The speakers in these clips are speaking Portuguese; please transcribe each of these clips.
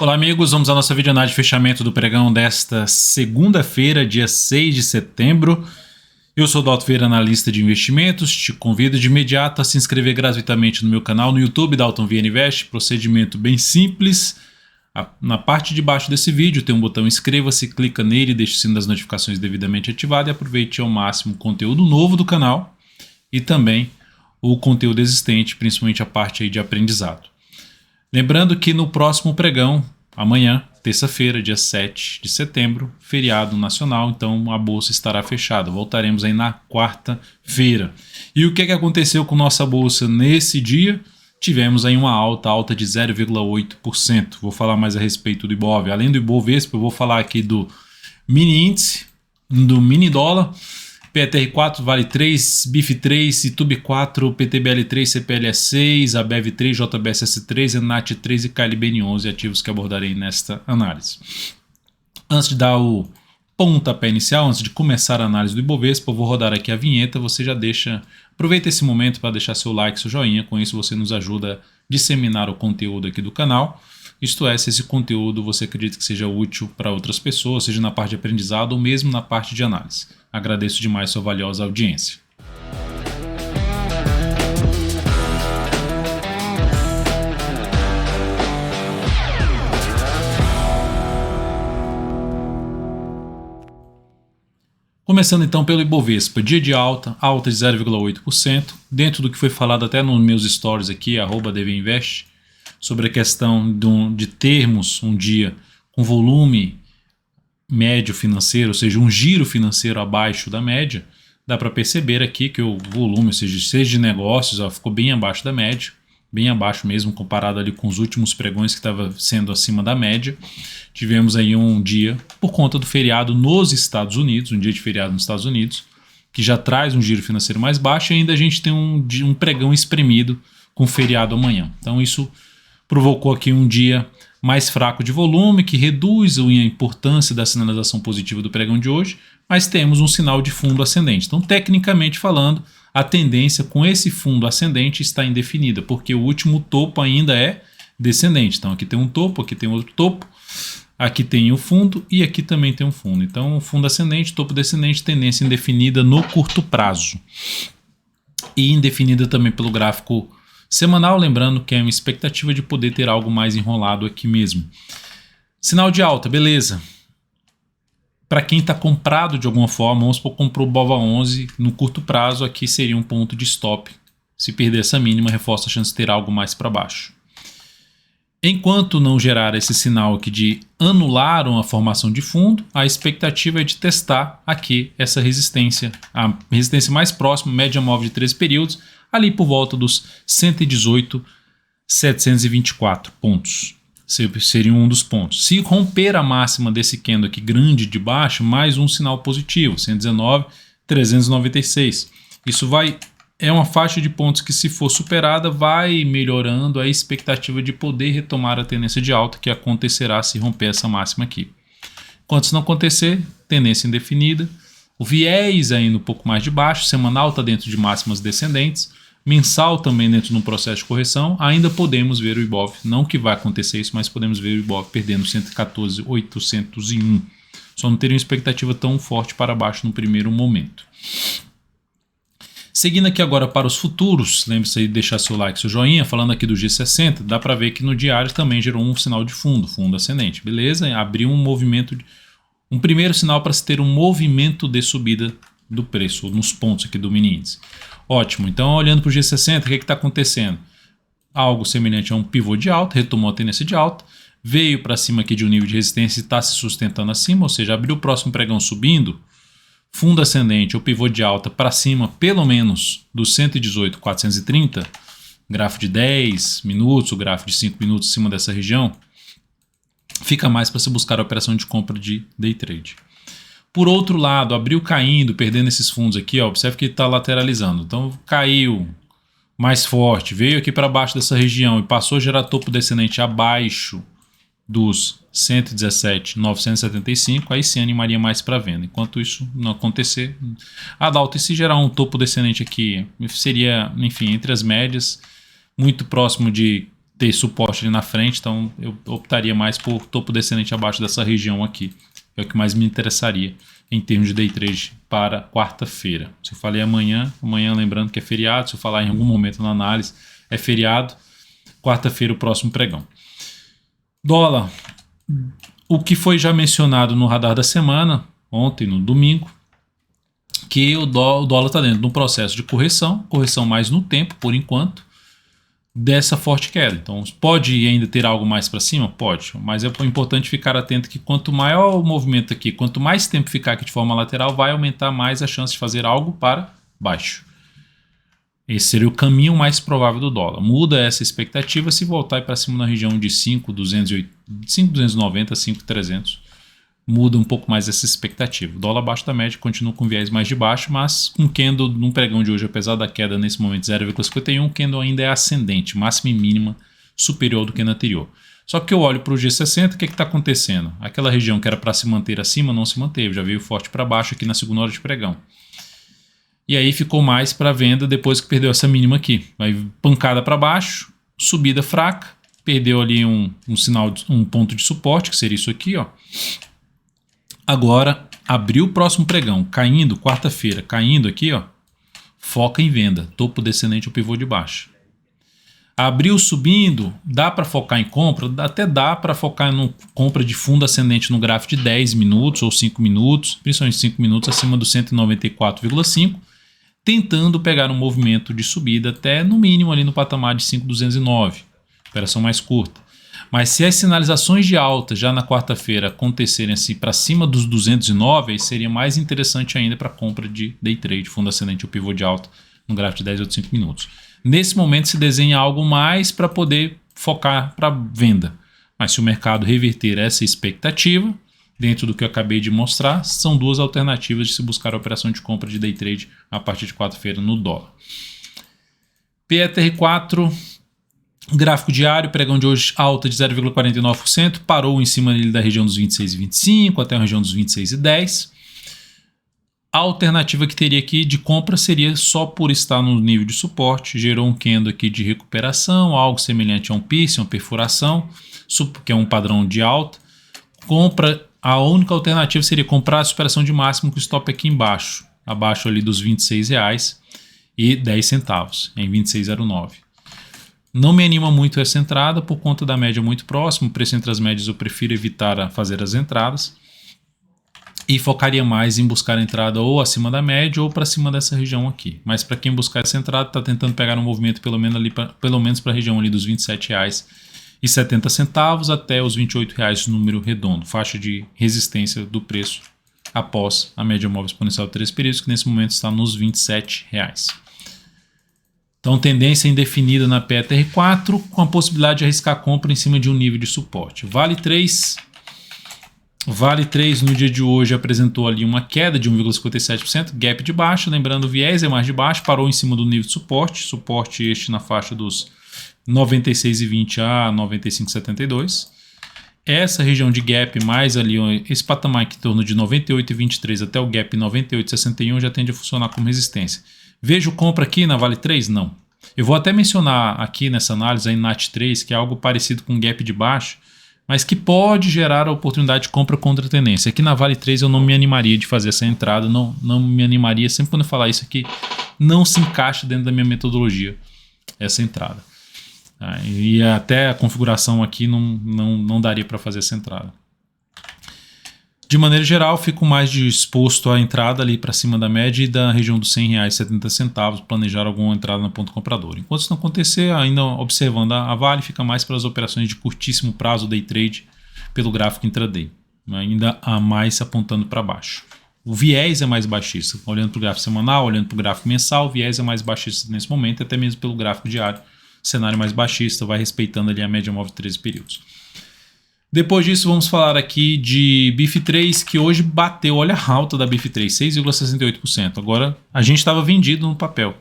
Olá amigos, vamos à nossa videoanálise de fechamento do pregão desta segunda-feira, dia 6 de setembro. Eu sou o Dalton Vieira, analista de investimentos. Te convido de imediato a se inscrever gratuitamente no meu canal no YouTube, Dalton Vieira Invest. Procedimento bem simples. Na parte de baixo desse vídeo tem um botão inscreva-se, clica nele, deixa o sino das notificações devidamente ativado e aproveite ao máximo o conteúdo novo do canal e também o conteúdo existente, principalmente a parte aí de aprendizado. Lembrando que no próximo pregão, amanhã, terça-feira, dia 7 de setembro, feriado nacional, então a bolsa estará fechada. Voltaremos aí na quarta-feira. E o que aconteceu com nossa bolsa nesse dia? Tivemos aí uma alta de 0,8%. Vou falar mais a respeito do Ibov. Além do Ibovespa, eu vou falar aqui do mini índice, do mini dólar. PTR4 vale 3, BIF 3, Itub 4, PTBL 3, CPLE 6, ABEV 3, JBSS 3, ENAT 3 e KLBN 11 ativos que abordarei nesta análise. Antes de dar o pontapé inicial, antes de começar a análise do Ibovespa, eu vou rodar aqui a vinheta, você já aproveita esse momento para deixar seu like, seu joinha, com isso você nos ajuda a disseminar o conteúdo aqui do canal. Isto é, se esse conteúdo você acredita que seja útil para outras pessoas, seja na parte de aprendizado ou mesmo na parte de análise. Agradeço demais sua valiosa audiência. Começando então pelo Ibovespa, dia de alta de 0,8%, dentro do que foi falado até nos meus stories aqui, @dvinvest, sobre a questão de termos um dia com volume médio financeiro, ou seja, um giro financeiro abaixo da média. Dá para perceber aqui que o volume, ou seja de negócios, ficou bem abaixo da média, bem abaixo mesmo, comparado ali com os últimos pregões que estava sendo acima da média. Tivemos aí um dia, por conta do feriado nos Estados Unidos, um dia de feriado nos Estados Unidos, que já traz um giro financeiro mais baixo, e ainda a gente tem um pregão espremido com feriado amanhã. Então isso provocou aqui um dia mais fraco de volume, que reduz a importância da sinalização positiva do pregão de hoje, mas temos um sinal de fundo ascendente. Então, tecnicamente falando, a tendência com esse fundo ascendente está indefinida, porque o último topo ainda é descendente. Então, aqui tem um topo, aqui tem outro topo, aqui tem o fundo e aqui também tem um fundo. Então, fundo ascendente, topo descendente, tendência indefinida no curto prazo. E indefinida também pelo gráfico semanal, lembrando que é uma expectativa de poder ter algo mais enrolado aqui mesmo. Sinal de alta, beleza. Para quem está comprado de alguma forma, vamos supor, comprou o BOVA11 no curto prazo, aqui seria um ponto de stop. Se perder essa mínima, reforça a chance de ter algo mais para baixo. Enquanto não gerar esse sinal aqui de anular uma formação de fundo, a expectativa é de testar aqui essa resistência. A resistência mais próxima, média móvel de 13 períodos, ali por volta dos 118.724 pontos. Seria um dos pontos. Se romper a máxima desse candle aqui grande de baixo, mais um sinal positivo, 119.396. Isso é uma faixa de pontos que, se for superada, vai melhorando a expectativa de poder retomar a tendência de alta que acontecerá se romper essa máxima aqui. Enquanto isso não acontecer, tendência indefinida. O viés ainda um pouco mais de baixo, semanal está dentro de máximas descendentes, mensal também dentro de um processo de correção. Ainda podemos ver o Ibov, não que vai acontecer isso, mas podemos ver o Ibov perdendo 114.801. Só não teria uma expectativa tão forte para baixo no primeiro momento. Seguindo aqui agora para os futuros, lembre-se aí de deixar seu like, seu joinha. Falando aqui do G60, dá para ver que no diário também gerou um sinal de fundo ascendente, beleza? Abriu um movimento, um primeiro sinal para se ter um movimento de subida do preço, nos pontos aqui do mini índice. Ótimo, então olhando para o G60, o que está acontecendo? Algo semelhante a um pivô de alta, retomou a tendência de alta, veio para cima aqui de um nível de resistência e está se sustentando acima, ou seja, abriu o próximo pregão subindo, fundo ascendente ou pivô de alta para cima, pelo menos dos 118.430, gráfico de 10 minutos, o gráfico de 5 minutos acima dessa região, fica mais para se buscar a operação de compra de day trade. Por outro lado, abriu caindo, perdendo esses fundos aqui, ó, observe que está lateralizando. Então caiu mais forte, veio aqui para baixo dessa região e passou a gerar topo descendente abaixo dos 117.975, aí sim animaria mais para venda. Enquanto isso não acontecer, Dalton, e se gerar um topo descendente aqui, seria, enfim, entre as médias, muito próximo de ter suporte ali na frente, então eu optaria mais por topo descendente abaixo dessa região aqui. É o que mais me interessaria em termos de day trade para quarta-feira. Se eu falei amanhã lembrando que é feriado, se eu falar em algum momento na análise, é feriado. Quarta-feira o próximo pregão. Dólar, o que foi já mencionado no radar da semana, ontem, no domingo, que o dólar está dentro de um processo de correção mais no tempo, por enquanto, dessa forte queda. Então, pode ainda ter algo mais para cima? Pode, mas é importante ficar atento que quanto maior o movimento aqui, quanto mais tempo ficar aqui de forma lateral, vai aumentar mais a chance de fazer algo para baixo. Esse seria o caminho mais provável do dólar. Muda essa expectativa se voltar para cima na região de 5.290, 5.300. Muda um pouco mais essa expectativa. O dólar abaixo da média continua com viés mais de baixo, mas com candle no pregão de hoje, apesar da queda nesse momento 0,51, o candle ainda é ascendente, máxima e mínima superior do que no anterior. Só que eu olho para o G60, o que está acontecendo? Aquela região que era para se manter acima não se manteve, já veio forte para baixo aqui na segunda hora de pregão. E aí ficou mais para venda depois que perdeu essa mínima aqui. Vai pancada para baixo, subida fraca, perdeu ali um sinal, um ponto de suporte, que seria isso aqui, ó. Agora, abriu o próximo pregão, caindo, quarta-feira, caindo aqui, ó, foca em venda, topo descendente ou pivô de baixo. Abriu subindo, dá para focar em compra? Até dá para focar em compra de fundo ascendente no gráfico de 10 minutos ou 5 minutos, principalmente 5 minutos acima do 194,5, tentando pegar um movimento de subida até no mínimo ali no patamar de 5.209, operação mais curta. Mas se as sinalizações de alta já na quarta-feira acontecerem assim para cima dos 209, aí seria mais interessante ainda para compra de day trade, fundo ascendente ou pivô de alta no gráfico de 10 ou 5 minutos. Nesse momento se desenha algo mais para poder focar para venda. Mas se o mercado reverter essa expectativa, dentro do que eu acabei de mostrar, são duas alternativas de se buscar a operação de compra de day trade a partir de quarta-feira no dólar. PETR4... Gráfico diário, pregão de hoje alta de 0,49%, parou em cima da região dos 26,25 até a região dos 26,10. A alternativa que teria aqui de compra seria só por estar no nível de suporte, gerou um candle aqui de recuperação, algo semelhante a um piercing, uma perfuração, que é um padrão de alta. Compra, a única alternativa seria comprar a superação de máximo com stop aqui embaixo, abaixo ali dos R$ 26,10 em 26,09. Não me anima muito essa entrada por conta da média muito próxima. O preço entre as médias eu prefiro evitar fazer as entradas. E focaria mais em buscar a entrada ou acima da média ou para cima dessa região aqui. Mas para quem buscar essa entrada, está tentando pegar um movimento pelo menos para a região ali dos R$ 27,70 até os R$ 28,00 número redondo. Faixa de resistência do preço após a média móvel exponencial de 3 períodos, que nesse momento está nos R$ 27,00. Então, tendência indefinida na PETR4, com a possibilidade de arriscar a compra em cima de um nível de suporte. Vale 3 no dia de hoje apresentou ali uma queda de 1,57%, gap de baixa, lembrando o viés é mais de baixo, parou em cima do nível de suporte este na faixa dos 96,20 a 95,72. Essa região de gap mais ali, esse patamar aqui em torno de 98,23 até o gap 98,61 já tende a funcionar como resistência. Vejo compra aqui na Vale 3? Não. Eu vou até mencionar aqui nessa análise a NAT3, que é algo parecido com gap de baixo, mas que pode gerar a oportunidade de compra contra a tendência. Aqui na Vale 3 eu não me animaria de fazer essa entrada, não me animaria, sempre quando eu falar isso aqui, não se encaixa dentro da minha metodologia essa entrada. E até a configuração aqui não daria para fazer essa entrada. De maneira geral, fico mais disposto à entrada ali para cima da média e da região dos R$ 100,70, planejar alguma entrada na ponta compradora. Enquanto isso não acontecer, ainda observando a Vale, fica mais para as operações de curtíssimo prazo, day trade, pelo gráfico intraday, ainda a mais apontando para baixo. O viés é mais baixista, olhando para o gráfico semanal, olhando para o gráfico mensal, o viés é mais baixista nesse momento, até mesmo pelo gráfico diário, cenário mais baixista, vai respeitando ali a média móvel de 13 períodos. Depois disso, vamos falar aqui de BIF3, que hoje bateu, olha a alta da BIF3, 6,68%. Agora, a gente estava vendido no papel,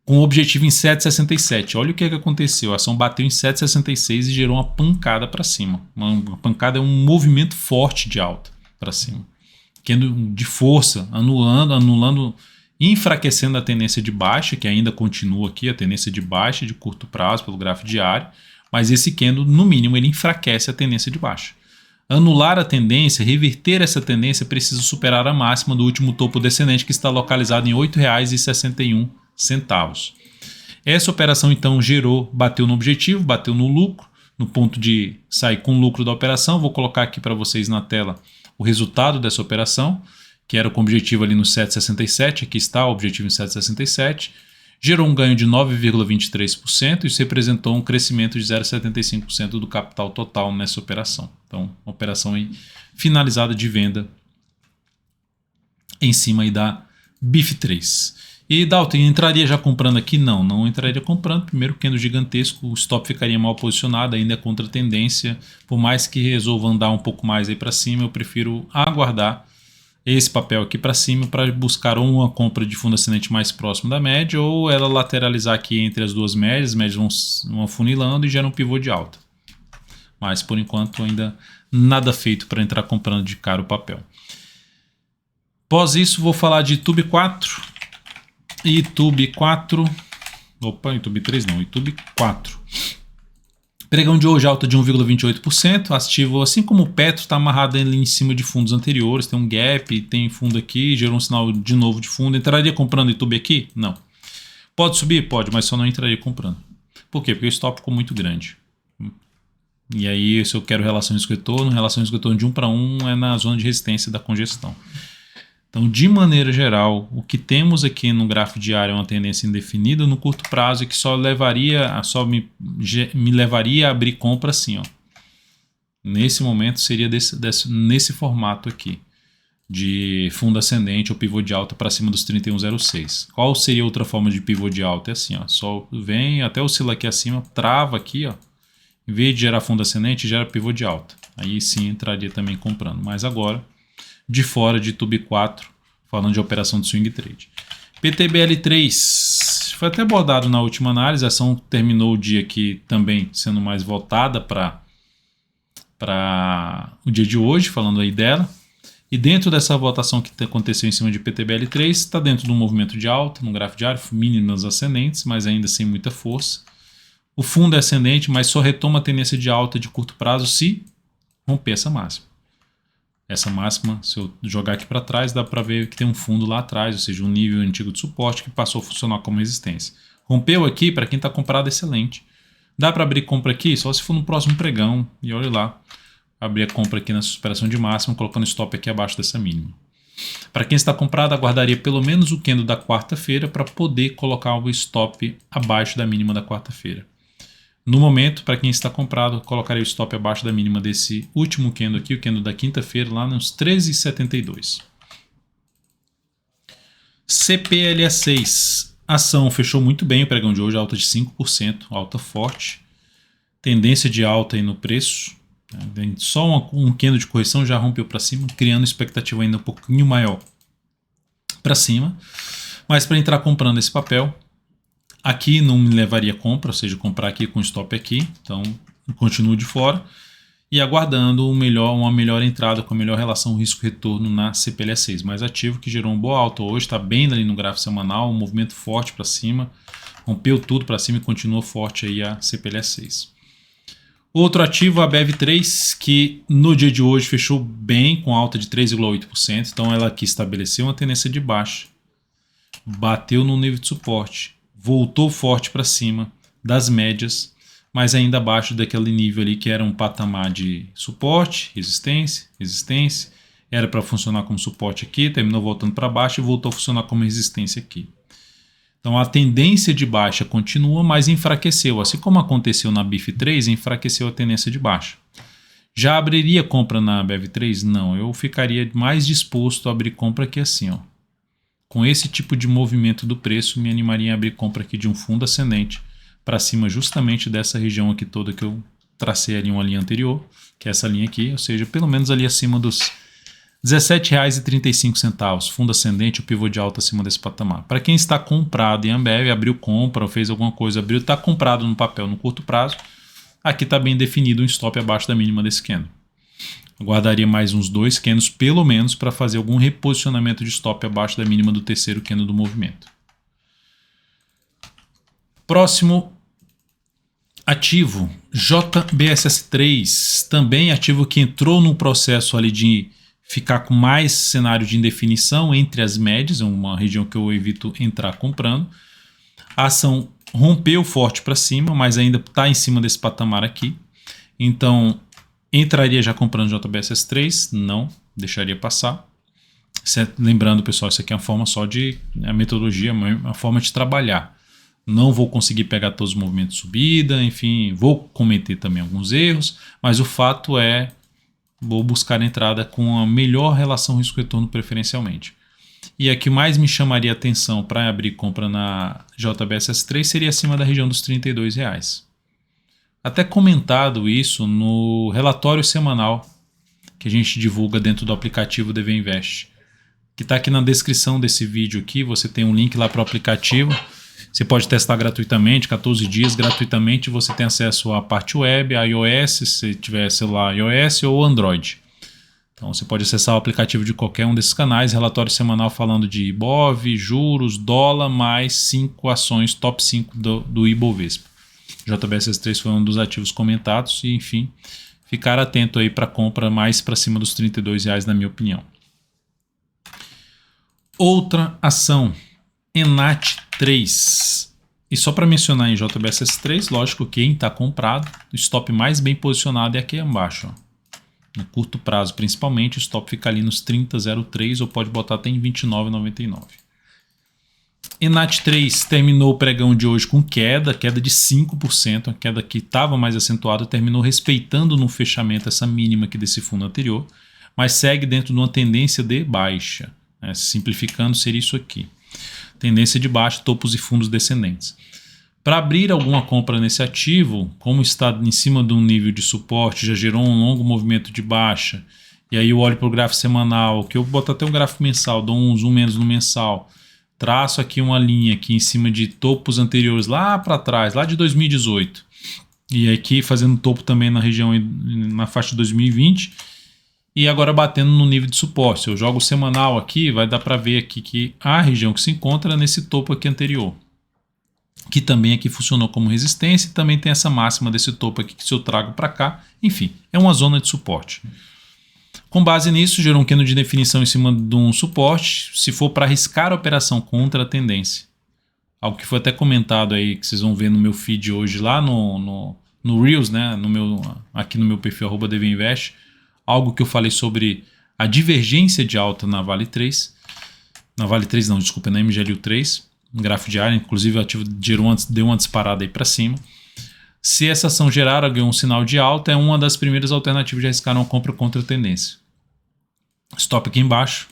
com o objetivo em 7,67. Olha o que aconteceu, a ação bateu em 7,66 e gerou uma pancada para cima. Uma pancada é um movimento forte de alta para cima, de força, anulando, enfraquecendo a tendência de baixa, que ainda continua aqui, a tendência de baixa de curto prazo pelo gráfico diário, Mas esse candle, no mínimo, ele enfraquece a tendência de baixa. Anular a tendência, reverter essa tendência, precisa superar a máxima do último topo descendente, que está localizado em R$ 8,61. Essa operação então bateu no objetivo, bateu no lucro, no ponto de sair com lucro da operação. Vou colocar aqui para vocês na tela o resultado dessa operação, que era com o objetivo ali no 7,67, aqui está o objetivo em 7,67, gerou um ganho de 9,23% e isso representou um crescimento de 0,75% do capital total nessa operação. Então, uma operação aí finalizada de venda em cima aí da BIF3. E Dalton, entraria já comprando aqui? Não entraria comprando. Primeiro, candle gigantesco, o stop ficaria mal posicionado, ainda é contra tendência. Por mais que resolva andar um pouco mais aí para cima, eu prefiro aguardar esse papel aqui para cima para buscar ou uma compra de fundo ascendente mais próximo da média ou ela lateralizar aqui entre as duas médias. As médias vão afunilando e gera um pivô de alta. Mas por enquanto ainda nada feito para entrar comprando de cara o papel. Após isso, vou falar de YouTube 4. YouTube 4, opa, YouTube 3 não, YouTube 4. Pregão de hoje alta de 1,28%, ativo, assim como o Petro está amarrado ali em cima de fundos anteriores, tem um gap, tem fundo aqui, gerou um sinal de novo de fundo. Entraria comprando YouTube aqui? Não. Pode subir? Pode, mas só não entraria comprando. Por quê? Porque o stop ficou muito grande. E aí, se eu quero relação risco-retorno, relação risco-retorno de 1 para 1 é na zona de resistência da congestão. Então, de maneira geral, o que temos aqui no gráfico diário é uma tendência indefinida no curto prazo e que só me levaria a abrir compra assim, ó. Nesse momento seria nesse formato aqui, de fundo ascendente ou pivô de alta para cima dos 31,06. Qual seria outra forma de pivô de alta? É assim, ó, só vem até oscila aqui acima, trava aqui, ó. Em vez de gerar fundo ascendente, gera pivô de alta. Aí sim entraria também comprando, mas agora de fora de YouTube 4, falando de operação de swing trade. PTBL3 foi até abordado na última análise, a ação terminou o dia aqui também sendo mais voltada para o dia de hoje, falando aí dela. E dentro dessa votação que aconteceu em cima de PTBL3, está dentro de um movimento de alta, no gráfico diário, mínimas ascendentes, mas ainda sem muita força. O fundo é ascendente, mas só retoma a tendência de alta de curto prazo se romper essa máxima. Essa máxima, se eu jogar aqui para trás, dá para ver que tem um fundo lá atrás, ou seja, um nível antigo de suporte que passou a funcionar como resistência. Rompeu aqui, para quem está comprado, excelente. Dá para abrir compra aqui só se for no próximo pregão, e olha lá, abrir a compra aqui nessa superação de máxima, colocando stop aqui abaixo dessa mínima. Para quem está comprado, aguardaria pelo menos o candle da quarta-feira para poder colocar o stop abaixo da mínima da quarta-feira. No momento, para quem está comprado, colocarei o stop abaixo da mínima desse último candle aqui, o candle da quinta-feira, lá nos 13,72. CPLA6. Ação fechou muito bem o pregão de hoje, alta de 5%, alta forte. Tendência de alta aí no preço. Só um candle de correção já rompeu para cima, criando expectativa ainda um pouquinho maior para cima. Mas para entrar comprando esse papel, aqui não me levaria a compra, ou seja, comprar aqui com stop aqui, então continuo de fora e aguardando uma melhor entrada com a melhor relação risco-retorno na CPLA6, mais ativo, que gerou uma boa alta hoje, está bem ali no gráfico semanal, um movimento forte para cima, rompeu tudo para cima e continua forte aí a CPLA6. Outro ativo, a BEV3, que no dia de hoje fechou bem com alta de 3,8%, então ela aqui estabeleceu uma tendência de baixa, bateu no nível de suporte, voltou forte para cima das médias, mas ainda abaixo daquele nível ali que era um patamar de suporte, resistência, era para funcionar como suporte aqui, terminou voltando para baixo e voltou a funcionar como resistência aqui. Então a tendência de baixa continua, mas enfraqueceu, assim como aconteceu na BIF3, enfraqueceu a tendência de baixa. Já abriria compra na BEV3? Não, eu ficaria mais disposto a abrir compra aqui assim, ó. Com esse tipo de movimento do preço, me animaria a abrir compra aqui de um fundo ascendente para cima justamente dessa região aqui toda que eu tracei ali uma linha anterior, que é essa linha aqui, ou seja, pelo menos ali acima dos R$ 17,35, fundo ascendente, o pivô de alta acima desse patamar. Para quem está comprado em Ambev, abriu compra ou fez alguma coisa, está comprado no papel no curto prazo, aqui está bem definido um stop abaixo da mínima desse candle. Aguardaria mais uns 2 candles pelo menos para fazer algum reposicionamento de stop abaixo da mínima do terceiro candle do movimento. Próximo, Ativo JBSS3, também ativo que entrou num processo ali de ficar com mais cenário de indefinição entre as médias, é uma região que eu evito entrar comprando. A ação rompeu forte para cima, mas ainda está em cima desse patamar aqui. Então, entraria já comprando JBSS3? Não, deixaria passar. Lembrando, pessoal, isso aqui é uma forma só de... a metodologia, uma forma de trabalhar. Não vou conseguir pegar todos os movimentos de subida, enfim, vou cometer também alguns erros, mas o fato é, vou buscar a entrada com a melhor relação risco-retorno preferencialmente. E a que mais me chamaria atenção para abrir compra na JBSS3 seria acima da região dos R$ 32. Até comentado isso no relatório semanal que a gente divulga dentro do aplicativo DV Invest, que está aqui na descrição desse vídeo aqui, você tem um link lá para o aplicativo. Você pode testar gratuitamente, 14 dias gratuitamente, você tem acesso à parte web, iOS, se tiver celular iOS ou Android. Então você pode acessar o aplicativo de qualquer um desses canais, relatório semanal falando de IBOV, juros, dólar, mais 5 ações, top 5 do Ibovespa. JBSS3 foi um dos ativos comentados e, enfim, ficar atento aí para compra mais para cima dos R$ 32, na minha opinião. Outra ação, ENAT3. E só para mencionar em JBSS3, lógico que quem está comprado, o stop mais bem posicionado é aqui embaixo. Ó. No curto prazo, principalmente, o stop fica ali nos 30,03 ou pode botar até em 29,99. ENAT3 terminou o pregão de hoje com queda de 5%, a queda que estava mais acentuada, terminou respeitando no fechamento essa mínima aqui desse fundo anterior, mas segue dentro de uma tendência de baixa. Simplificando, seria isso aqui. Tendência de baixa, topos e fundos descendentes. Para abrir alguma compra nesse ativo, como está em cima de um nível de suporte, já gerou um longo movimento de baixa, e aí eu olho para o gráfico semanal, que eu boto até um gráfico mensal, dou um zoom menos no mensal, traço aqui uma linha aqui em cima de topos anteriores lá para trás, lá de 2018, e aqui fazendo topo também na região, na faixa de 2020, e agora batendo no nível de suporte. Se eu jogo o semanal aqui, vai dar para ver aqui que a região que se encontra nesse topo aqui anterior, que também aqui funcionou como resistência, e também tem essa máxima desse topo aqui que se eu trago para cá, enfim, é uma zona de suporte. Com base nisso, gerou um candle de definição em cima de um suporte, se for para arriscar a operação contra a tendência. Algo que foi até comentado aí, que vocês vão ver no meu feed hoje lá no Reels, né, aqui no meu perfil @dvinvest, algo que eu falei sobre a divergência de alta na Vale 3, na MGLU3, um gráfico diário, inclusive o ativo deu uma disparada aí para cima. Se essa ação gerar algum sinal de alta, é uma das primeiras alternativas de arriscar uma compra contra a tendência. Stop aqui embaixo,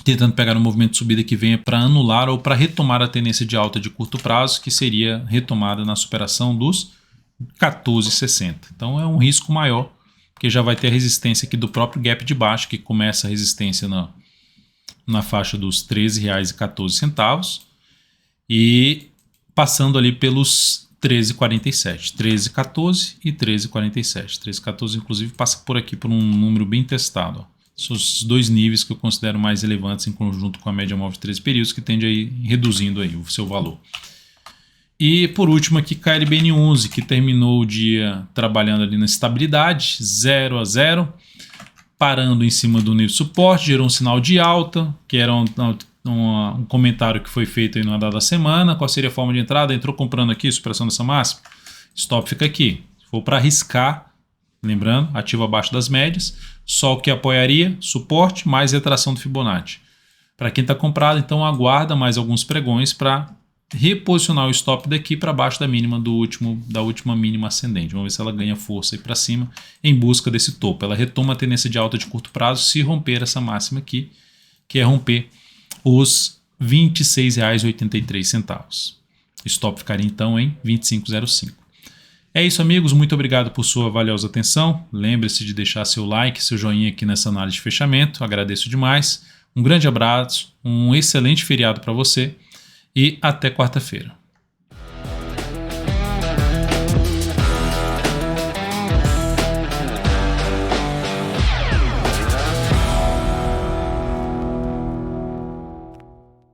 tentando pegar um movimento de subida que venha para anular ou para retomar a tendência de alta de curto prazo, que seria retomada na superação dos 14,60. Então é um risco maior, porque já vai ter a resistência aqui do próprio gap de baixo, que começa a resistência na faixa dos R$ 13,14 e passando ali pelos 13,47, 13,14 e 13,47. 13,14 inclusive passa por aqui por um número bem testado. Ó. São os dois níveis que eu considero mais relevantes em conjunto com a média móvel de 13 períodos, que tende a ir reduzindo aí o seu valor. E por último aqui KLBN11, que terminou o dia trabalhando ali na estabilidade, 0 a 0, parando em cima do nível de suporte, gerou um sinal de alta, que era um comentário que foi feito aí na dada semana. Qual seria a forma de entrada? Entrou comprando aqui, superação dessa máxima, stop fica aqui. Se for para arriscar, lembrando, ativo abaixo das médias, só o que apoiaria, suporte mais retração do Fibonacci. Para quem está comprado, então aguarda mais alguns pregões para reposicionar o stop daqui para baixo da mínima da última mínima ascendente. Vamos ver se ela ganha força aí para cima em busca desse topo. Ela retoma a tendência de alta de curto prazo se romper essa máxima aqui, que é romper os R$ 26,83. Stop ficaria então em 25,05. É isso, amigos. Muito obrigado por sua valiosa atenção. Lembre-se de deixar seu like, seu joinha aqui nessa análise de fechamento. Agradeço demais. Um grande abraço, um excelente feriado para você e até quarta-feira.